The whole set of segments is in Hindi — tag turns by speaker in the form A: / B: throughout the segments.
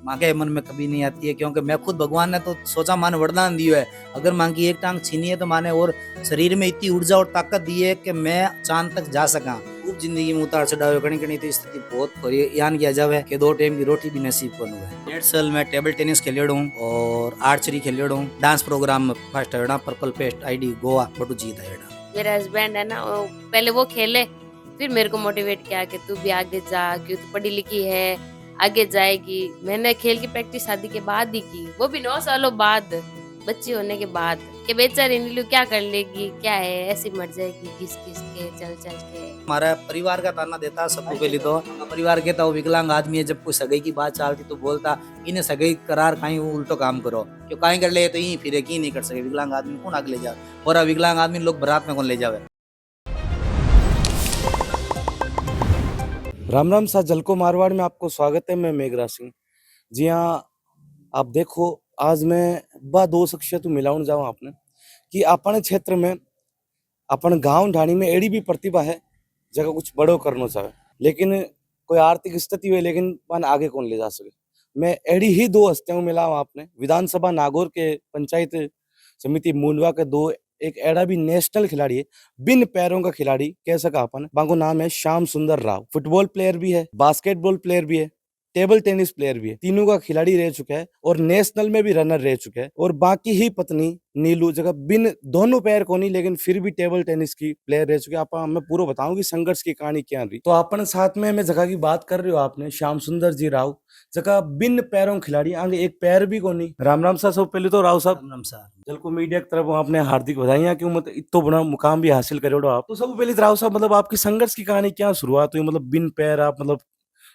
A: माँ के मन में कभी नहीं आती है, क्योंकि मैं खुद भगवान ने तो सोचा माने वरदान दियो है। अगर माँ की एक टांग छीनी है तो माने और शरीर में इतनी ऊर्जा और ताकत दी है कि मैं चांद तक जा सका। खूब जिंदगी में उतार चढ़ाव कणी कणी तो स्थिति बहुत यान किया जावे कि 2 टाइम की रोटी भी नसीब को हुए। 1.5 साल में टेबल टेनिस खेलियोड़ हूँ और आर्चरी खेलियोड़ हूँ। डांस प्रोग्राम में फर्स्ट आयोड़ा, पर्पल पेस्ट आईडी गोवा बटू जीत आयोड़ा।
B: मेरा हस्बैंड है ना, पहले वो खेले, फिर मेरे को मोटिवेट किया कि तू भी आगे जा, क्यों तू पढ़ी लिखी है, आगे जाएगी। मैंने खेल की प्रैक्टिस शादी के बाद ही की, वो भी 9 सालों बाद, बच्ची होने के बाद। कि बेचारी नीलू क्या कर लेगी, क्या है, ऐसी मर जाएगी घिस घिस के, चल चल के।
A: हमारा परिवार का ताना देता सबको पहले तो परिवार कहता वो विकलांग आदमी है। जब कोई सगाई की बात चलती तो बोलता इन्हें सगाई करार कहीं उल्टो काम करो, क्यों कहीं कर ले तो यही फिर की नहीं कर सके। विकलांग आदमी कौन आगे ले जाए, और विकलांग आदमी लोग बारात में कौन ले जावे।
C: राम राम सा जलको मारवाड़ में आपको स्वागत है। मैं मेघराज सिंह। जी हाँ, आप देखो, आज मैं बा दो शख्सियत मिलाउन जाऊँ आपने कि अपन क्षेत्र में, अपन गांव ढाणी में एड़ी भी प्रतिभा है जगह कुछ बड़ो करना चाहे, लेकिन कोई आर्थिक स्थिति हुई लेकिन पन आगे कौन ले जा सके। मैं एड़ी ही दो हस्तियों मिला हूँ आपने विधानसभा नागौर के पंचायत समिति मूंडवा के दो, एक एड़ा भी नेशनल खिलाड़ी है, बिन पैरों का खिलाड़ी कह सका अपन। बाको नाम है श्याम सुंदर राव। फुटबॉल प्लेयर भी है, बास्केटबॉल प्लेयर भी है, टेबल टेनिस प्लेयर भी है, तीनों का खिलाड़ी रह चुका है और नेशनल में भी रनर रह चुका है। और बाकी ही पत्नी नीलू जगह बिन दोनों पैर को नहीं, लेकिन फिर भी टेबल टेनिस की प्लेयर रह चुके। आप मैं पूरा बताऊं कि संघर्ष की कहानी क्या रही। तो अपन साथ में मैं जगह की बात कर रहे हो आपने श्याम सुंदर जी राव, जगह बिन पैरों खिलाड़ी, आगे एक पैर भी को नहीं। राम राम सा सब पहले तो राव साहब।
A: राम राम साहब।
C: जलको मीडिया की तरफ आपने हार्दिक बधाइयां कि मतलब इतना बड़ा मुकाम भी हासिल करे आप। तो सब पहले राव साहब, मतलब आपकी संघर्ष की कहानी क्या शुरुआत हुई, मतलब बिन पैर आप, मतलब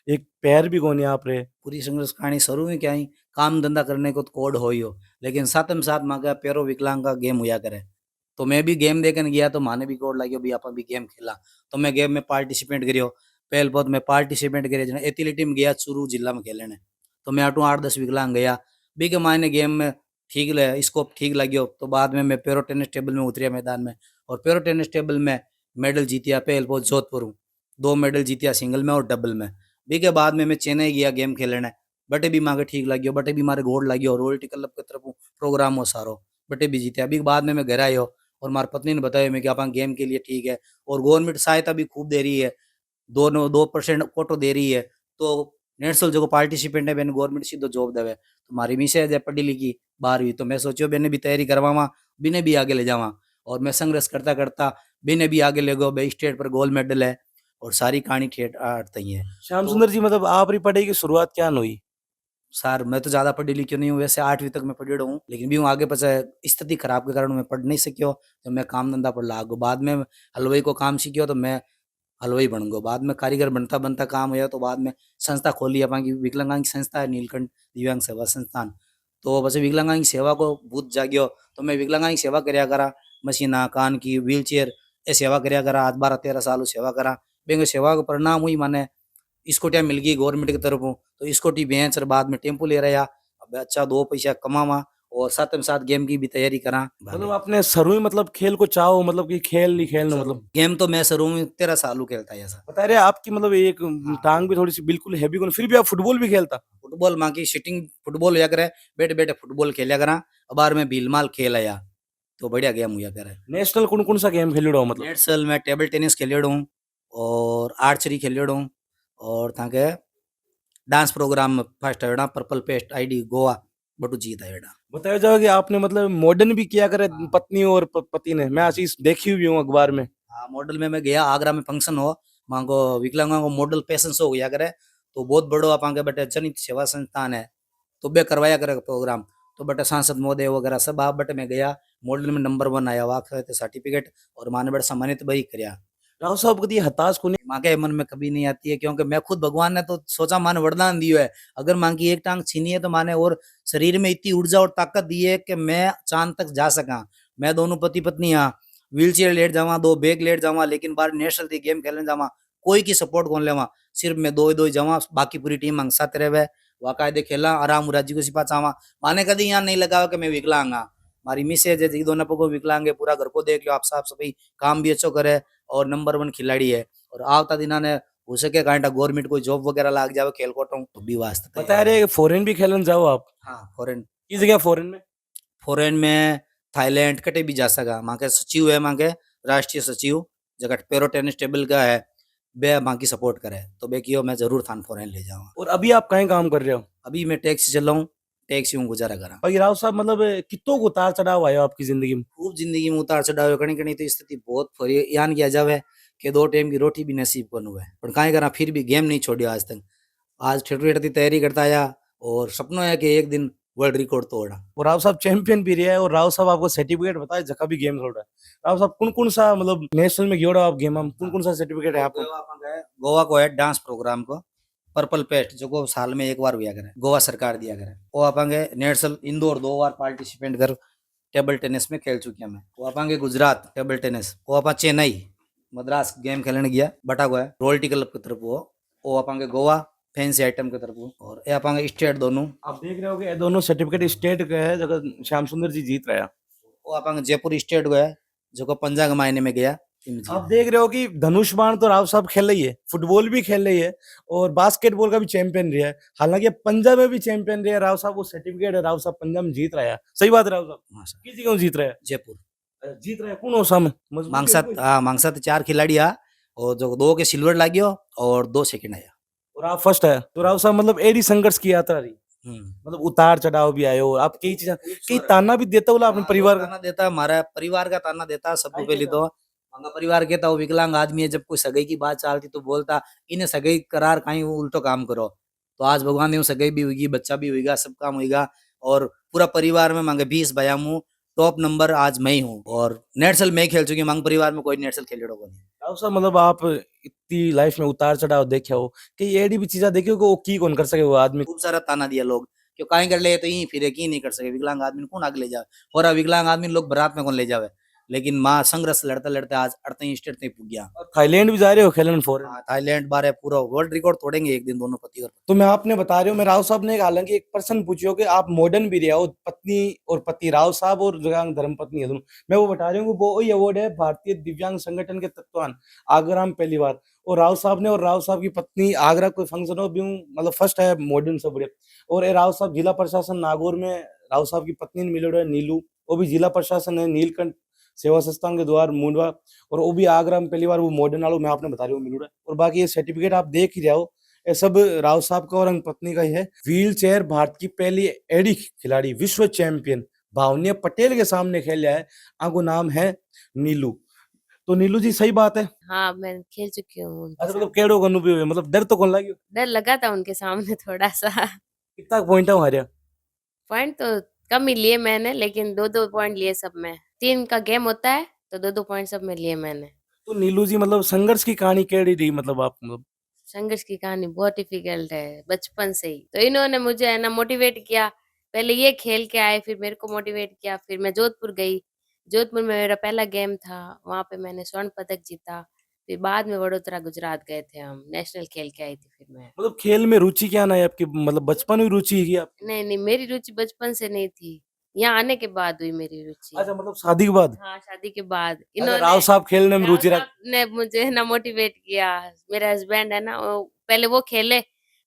C: एक पैर भी कोनी आप रे।
A: पूरी संघर्ष कहानी शुरू में क्या ही, काम धंधा करने को तो कोड हो ही हो, लेकिन साथ में साथ माँ का पैरों विकलांग का गेम हुआ करे। तो मैं भी गेम देखने गया तो माने भी कोड लगे भी आप भी गेम खेला। तो मैं गेम में पार्टिसिपेट करियो। पहले बहुत मैं पार्टिसिपेट करे जने एथलेटिक में गया चूरू जिला में खेलने। तो मैं अटू 8-10 विकलांग गया बी के मायने गेम में ठीक लगे, स्कोप ठीक लगे। तो बाद में मैं पेरो टेनिस टेबल में उतरिया मैदान में, और पेरो टेनिस टेबल में मेडल जीतिया। पहले बहुत जोधपुर हूँ, 2 मेडल जीतिया सिंगल में और डबल में। बी के बाद में मैं चेन्नई गया गेम खेलने, बटे भी मांगे ठीक लगियो, बटे भी मारे गोड़ लगियो। रॉयल्टी क्लब के तरफ प्रोग्राम हो सारो, बटे भी जीते। अभी बाद में मैं घर आयो और मारी पत्नी ने बताया मैं कि आप गेम के लिए ठीक है, और गवर्नमेंट सहायता भी खूब दे रही है, दोनों 2% कोटो दे रही है। तो नेशनल जो पार्टिसिपेंट है बेन गवर्नमेंट सीधो जॉब देवे। तो मारी मिसेज है पढ़ी लिखी 12वीं, तो मैं सोचियो बेने भी तैयारी करवावा, बिने भी आगे ले जावा। और मैं संघर्ष करता करता बिने भी आगे ले गो, बे स्टेट पर गोल्ड मेडल है, और सारी कहानी ठेठ तई है।
C: श्याम
A: तो
C: सुंदर जी, मतलब आप री पढ़ाई की शुरुआत क्या हुई।
A: सर मैं तो ज़्यादा पढ़ी लिखी नहीं हूँ, वैसे 8वीं तक मैं पढ़ी हूँ, लेकिन भी हूँ आगे पीछे स्थिति खराब के कारण मैं पढ़ नहीं सकियो। तो मैं काम धंधा पर लागो, बाद में हलवाई को काम सीखियो तो मैं हलवाई बन गयो। बाद में कारीगर बनता बनता काम हुआ, तो बाद में संस्था खोली अपन की, विकलांग की संस्था है नीलकंठ दिव्यांग सेवा संस्थान। तो बस विकलांग की सेवा को भूत जागियो, तो मैं विकलांग की सेवा करया करा, मशीना कान की व्हील चेयर ये सेवा करया करा। आज 12-13 साल सेवा करा। बेंगे सेवा का परिणाम हुई माने स्कूटियाँ मिल गई गवर्नमेंट की तरफों, तो स्कूटी बेच और बाद में टेम्पो ले रहा। अब अच्छा 2 पैसा कमावा और साथ में साथ गेम की भी तैयारी करा।
C: मतलब आपने शुरू में मतलब खेल को चाहो, मतलब कि खेल नहीं खेलना, मतलब
A: गेम तो मैं शुरू में 13 साल खेलता है ऐसा।
C: बता रहे आपकी मतलब एक
A: हाँ,
C: टांग भी थोड़ी सी बिल्कुल हैवी को, फिर भी आप फुटबॉल भी खेलता।
A: फुटबॉल माँ की सिटिंग फुटबॉल हुआ करे, बैठे बैठे फुटबॉल खेलिया करा। बार में भीलमाल खेल आया, तो बढ़िया गेम हुआ करे।
C: नेशनल कौन कौन सा गेम खेल रहा हूँ मतलब।
A: नेशनल में टेबल टेनिस खेलियोड़ हूँ और आर्चरी खेलियोड़ हूँ, और था के डांस प्रोग्राम में फर्स्ट आयोड़ा, पर्पल पेस्ट आईडी गोवा बटू जीत आयोड़ा।
C: बताया जाओ कि आपने मतलब मॉडर्न भी किया करे
A: हाँ,
C: पत्नी और पति ने, मैं आशीष देखी हुई हूँ अखबार में।
A: हाँ, मॉडल में मैं गया आगरा में फंक्शन हो, वहाँ को विकलांगों को मॉडल फैशन शो गया करे। तो बहुत बड़ो आप के बटे जनित सेवा संस्थान है, तो बे करवाया करे प्रोग्राम। तो बटे सांसद महोदय वगैरह सब आप बटे में गया, मॉडल में नंबर 1 आया, वाक सर्टिफिकेट और माने बड़े सम्मानित भी करया।
C: राव साहब कभी हताश को
A: माँ के मन में कभी नहीं आती है, क्योंकि मैं खुद भगवान ने तो सोचा माने वरदान दियो है। अगर माँ की एक टांग छीनी है तो माने और शरीर में इतनी ऊर्जा और ताकत दी है कि मैं चांद तक जा सका। मैं दोनों पति पत्नी यहाँ व्हील चेयर लेट जावा, 2 बैग लेट जावा, लेकिन बाहर नेशनल थी गेम खेलने जावा, कोई की सपोर्ट कौन लेवा, सिर्फ मैं दो ही जावा, बाकी पूरी टीम अंग साथ रहे। वाकायदे खेला आराम राज्य को सिपा चावा। माने कभी यहाँ नहीं लगा कि मैं विकलांग हाँ। मारी मिसेज है दोनों पगो विकलांग है, पूरा घर को देख लो, आप साफ सफाई काम भी अच्छो करे और नंबर 1 खिलाड़ी है। और आवता दिना ने हो सके कांटा गवर्नमेंट कोई जॉब वगैरह लाग जावे खेल कोटों तो भी वास्ते
C: बता रहे फॉरेन भी खेलन जाओ आप,
A: हाँ फॉरेन
C: किस जगह फॉरेन में?
A: फॉरेन में थाईलैंड कटे भी जा सका माँ के सचिव है माँ के राष्ट्रीय सचिव जगह पेरो टेनिस टेबल का है बे माँ की सपोर्ट करे तो बे कियो मैं जरूर थान फॉरेन ले जाऊंगा।
C: और अभी आप कहीं काम कर रहे हो?
A: अभी मैं टैक्सी चल रहा हूँ टैक्सी हूँ गुजारा करा
C: भाई राव साहब मतलब कितनों को उतार चढ़ाव आयो आपकी जिंदगी में?
A: खूब जिंदगी में उतार चढ़ाव कणी कणी तो स्थिति बहुत फरी यान किया जावे कि 2 टाइम की रोटी भी नसीब को हुए पर काई करा फिर भी गेम नहीं छोड़िया आज तक आज ठेठरी की तैयारी करता आया और सपना है कि एक दिन वर्ल्ड रिकॉर्ड तोड़ा।
C: और राव साहब चैंपियन भी रहे हैं और राव साहब आपको सर्टिफिकेट बताए जगह भी गेम खेल रहा है। राव साहब कौन सा मतलब नेशनल में गयो आप गेम में कौन सा सर्टिफिकेट है आपको?
A: गोवा को है डांस प्रोग्राम को पर्पल पेस्ट जो को साल में एक बार हुआ करे गोवा सरकार दिया करे वो अपांगे नेशनल इंदौर 2 बार पार्टिसिपेट कर टेबल टेनिस में खेल चुके मैं वो अपांगे गुजरात टेबल टेनिस वो अपा चेन्नई मद्रास गेम खेलने गया बटा को है रोयल्टी क्लब की तरफ वो अपांगे गोवा फैंसी आइटम की तरफ और ये अपांगे स्टेट दोनों
C: आप देख रहे हो कि ये दोनों सर्टिफिकेट स्टेट के है जगह श्याम सुंदर जी जीत रहा है।
A: वो अपांगे जयपुर स्टेट को है जो को पंजाब महीने में गया।
C: आप देख रहे हो कि धनुष बाण तो राव साहब खेल रही है, फुटबॉल भी खेल रही है और बास्केटबॉल का भी चैंपियन रहा है। हालांकि पंजाब में भी चैंपियन रहा है राव साहब, वो सर्टिफिकेट है राव साहब पंजाब में जीत रहा है। सही बात है राव साहब?
A: हाँ सर
C: किस जगह जीत रहा है?
A: जयपुर
C: जीत रहा है कौन हो सामने?
A: मांगसा 4 खिलाड़ी आ और जो 2 के सिल्वर लाग्यो और 2 सेकंड आया
C: और आप फर्स्ट है। तो राव साहब मतलब एडी संघर्ष की यात्रा रही, मतलब उतार चढ़ाव भी आयो आप कई चीजें कई ताना भी देता बोला अपने परिवार का?
A: ताना देता हमारा परिवार का ताना देता सबको पहले तो हमारा परिवार कहता वो विकलांग आदमी है जब कोई सगाई की बात चलती तो बोलता इन्हें सगाई करार कहीं उल्टो काम करो तो आज भगवान ने सगाई भी होगी बच्चा भी होगा सब काम होगा और पूरा परिवार में मांगे 20 भैया हूँ टॉप नंबर आज मैं ही हूँ और नेटसल मैं खेल चुकी मांग परिवार में कोई नेटसल खेले नहीं।
C: राव साहब मतलब आप इतनी लाइफ में उतार चढ़ाव देखे हो कि एडी भी चीजें देखी हो कि वो की कौन कर सके वो आदमी?
A: खूब सारा ताना दिया लोग क्यों काहे कर ले तो यही फिर की नहीं कर सके विकलांग आदमी कौन आगे ले जाए और विकलांग आदमी लोग बारात में कौन ले जावे लेकिन माँ संघर्ष लड़ते लड़ते आज 38 स्टेट तक पुग गया।
C: थाईलैंड भी जा रहे हो खेलन फॉरेन?
A: थाईलैंड बारे पूरा वर्ल्ड रिकॉर्ड तोड़ेंगे एक दिन दोनों पति और
C: तो मैं आपने बता रहे हो मैं राव साहब ने हालांकि एक प्रश्न पूछियो कि आप मॉडर्न भी रहे हो पत्नी और पति राव साहब और दिव्यांग धर्म पत्नी है दोनों। मैं वो बता रही हूँ वो वही अवार्ड है भारतीय दिव्यांग संगठन के तत्वान आगरा में पहली बार और राव साहब ने और राव साहब की पत्नी आगरा कोई फंक्शन हो भी मतलब फर्स्ट है मॉडर्न सब बड़े। और ये राव साहब जिला प्रशासन नागौर में राव साहब की पत्नी ने मिलो है नीलू वो भी जिला प्रशासन है नीलकंठ सेवा संस्थान के द्वार मुंडवा और वो भी आगरा में पहली बार वो मॉडर्न वालों मैं आपने बता रही हूँ मिलू है। और बाकी ये सर्टिफिकेट आप देख ही जाओ ये सब राव साहब का और अंग पत्नी का ही है। व्हील चेयर भारत की पहली एडी खिलाड़ी विश्व चैंपियन भावनिया पटेल के सामने खेला है आगो नाम है नीलू। तो नीलू जी सही बात है?
B: हाँ मैं खेल चुकी हूँ उनके
C: अच्छा
B: साथ।
C: मतलब केड़ो कनु भी हुए मतलब डर तो कौन लगी?
B: डर लगा था उनके सामने थोड़ा सा।
C: कितना पॉइंट है हमारे?
B: पॉइंट तो कम ही लिए मैंने लेकिन 2-2 पॉइंट लिए सब में। 3 का गेम होता है तो 2-2 पॉइंट सब में लिए मैंने।
C: तो नीलू जी मतलब संघर्ष की कहानी केड़ी रही मतलब आप मतलब?
B: संघर्ष की कहानी बहुत डिफिकल्ट है बचपन से ही। तो इन्होंने मुझे है ना मोटिवेट किया। पहले ये खेल के आए फिर मेरे को मोटिवेट किया फिर मैं जोधपुर गई। जोधपुर में मेरा पहला गेम था वहाँ पे मैंने स्वर्ण पदक जीता। फिर बाद में वडोदरा गुजरात गए थे हम नेशनल खेल के आई थी फिर मैं।
C: मतलब खेल में रुचि क्या ना है आपकी मतलब बचपन में रुचि है आप?
B: नहीं मेरी रुचि बचपन से नहीं थी। यहाँ आने के बाद हुई मेरी रुचि।
C: अच्छा मतलब शादी के बाद?
B: हाँ शादी के बाद
C: अच्छा राव साहब खेलने में
B: राव
C: रुचि रख
B: साहब ने मुझे ना मोटिवेट किया। मेरा हस्बैंड है ना वो पहले वो खेले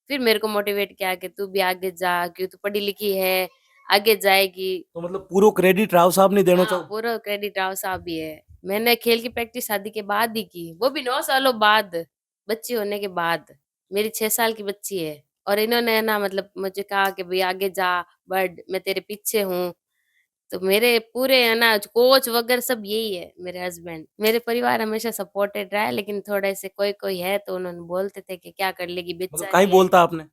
B: फिर मेरे को मोटिवेट किया कि तू भी आगे जा क्यों तू पढ़ी लिखी है आगे जाएगी।
C: तो मतलब पूरा क्रेडिट राव साहब ने देना
B: हाँ
C: चाहो?
B: पूरा क्रेडिट राव साहब भी है। मैंने खेल की प्रैक्टिस शादी के बाद ही की वो भी 9 सालों बाद बच्ची होने के बाद। मेरी 6 साल की बच्ची है और इन्होंने ना मतलब मुझे कहा कि भाई आगे जा बढ़ मैं तेरे पीछे हूँ। तो मेरे पूरे है ना कोच वगैरह सब यही है मेरे हस्बैंड। मेरे परिवार हमेशा सपोर्टेड रहा है लेकिन थोड़े से कोई है तो उन्होंने बोलते थे कि क्या कर लेगी
C: मतलब
B: बेचारी
C: कहीं
B: है
C: बोलता आपने?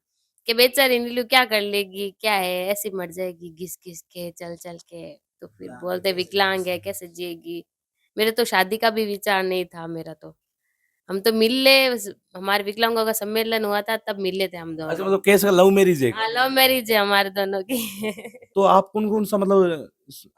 B: कि बेचारी नीलू क्या कर लेगी क्या है ऐसी मर जाएगी घिस घिस के चल चल के। तो फिर बोलते विकलांग है कैसे जिएगी। मेरे तो शादी का भी विचार नहीं था मेरा तो। हम तो मिले हमारे विकलांगों का सम्मेलन हुआ था तब मिले थे हम
C: अच्छा
B: दोनों।
C: मतलब कैसे लव मैरिज है?
B: हाँ लव मैरिज है हमारे दोनों की।
C: तो आप कौन सा मतलब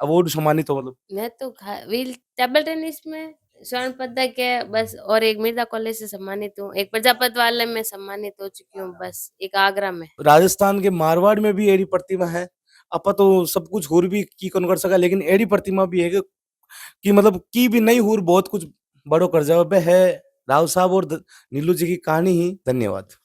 C: अवार्ड सम्मानित हो मतलब?
B: मैं तो व्हील टेबल टेनिस में स्वर्ण पदक है बस और एक मिर्जा कॉलेज से सम्मानित हूँ एक प्रजापत वाले में सम्मानित हो चुकी हूँ बस एक आगरा में।
C: राजस्थान के मारवाड़ में भी एडी प्रतिमा है। अपा तो सब कुछ हुर भी की कौन कर सका लेकिन एडी प्रतिमा भी है कि मतलब की भी नहीं हुर बहुत कुछ बड़ो कर जाओ बे है राव साहब और नीलू जी की कहानी ही धन्यवाद।